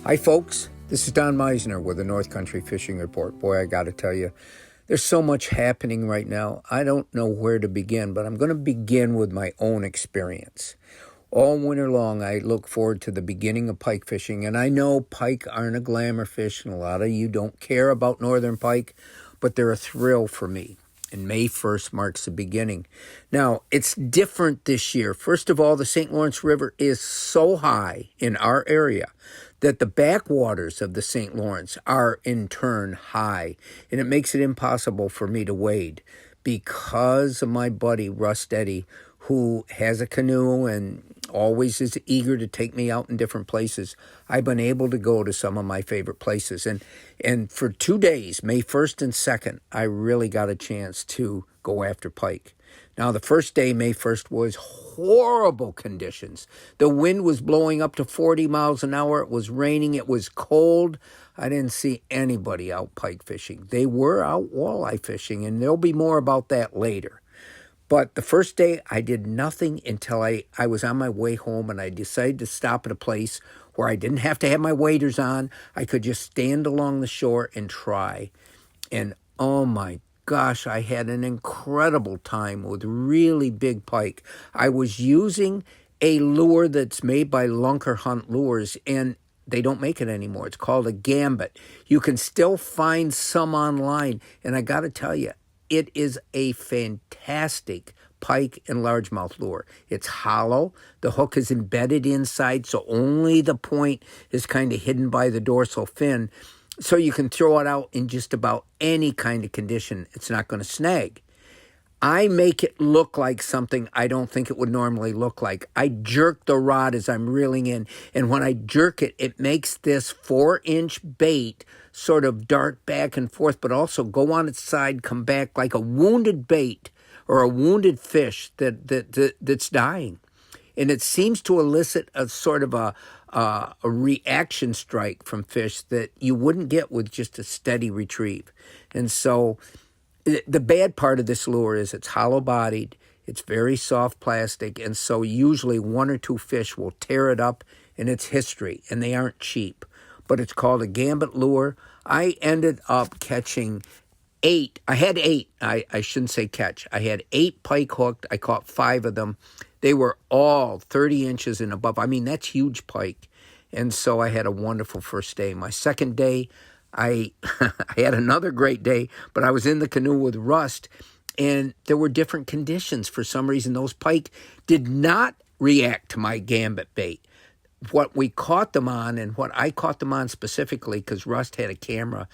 Hi, folks. This is Don Meisner with the North Country Fishing Report. Boy, I got to tell you, there's so much happening right now. I don't know where to begin, but I'm going to begin with my own experience. All winter long, I look forward to the beginning of pike fishing, and I know pike aren't a glamour fish, and a lot of you don't care about northern pike, but they're a thrill for me. And May 1st marks the beginning. Now, it's different this year. First of all, the St. Lawrence River is so high in our area that the backwaters of the St. Lawrence are in turn high, and it makes it impossible for me to wade because of my buddy Russ Eddy, who has a canoe and always is eager to take me out in different places. I've been able to go to some of my favorite places. And for 2 days, May 1st and 2nd, I really got a chance to go after pike. Now, the first day, May 1st, was horrible conditions. The wind was blowing up to 40 miles an hour. It was raining. It was cold. I didn't see anybody out pike fishing. They were out walleye fishing, and there'll be more about that later. But the first day, I did nothing until I was on my way home, and I decided to stop at a place where I didn't have to have my waders on. I could just stand along the shore and try. And oh my gosh, I had an incredible time with really big pike. I was using a lure that's made by Lunker Hunt Lures, and they don't make it anymore. It's called a Gambit. You can still find some online, and I got to tell you, it is a fantastic pike and largemouth lure. It's hollow. The hook is embedded inside, so only the point is kind of hidden by the dorsal fin. So you can throw it out in just about any kind of condition. It's not going to snag. I make it look like something I don't think it would normally look like. I jerk the rod as I'm reeling in, and when I jerk it, it makes this 4-inch bait sort of dart back and forth, but also go on its side, come back like a wounded bait or a wounded fish that's dying. And it seems to elicit a sort of a reaction strike from fish that you wouldn't get with just a steady retrieve. And so the bad part of this lure is it's hollow-bodied, it's very soft plastic, and so usually 1 or 2 fish will tear it up, and it's history, and they aren't cheap. But it's called a Gambit lure. I ended up catching 8. I had 8. I shouldn't say catch. I had 8 pike hooked. I caught 5 of them. They were all 30 inches and above. I mean, that's huge pike. And so I had a wonderful first day. My second day, I had another great day, but I was in the canoe with Rust, and there were different conditions. For some reason, those pike did not react to my Gambit bait. What we caught them on, and what I caught them on specifically, because Rust had a camera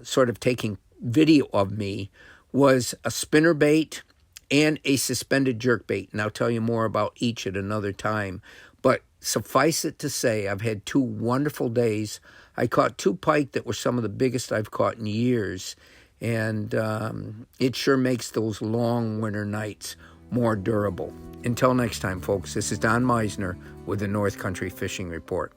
sort of taking video of me, was a spinner bait and a suspended jerk bait. And I'll tell you more about each at another time. But suffice it to say, I've had 2 wonderful days. I caught 2 pike that were some of the biggest I've caught in years. And it sure makes those long winter nights more durable. Until next time, folks, this is Don Meisner with the North Country Fishing Report.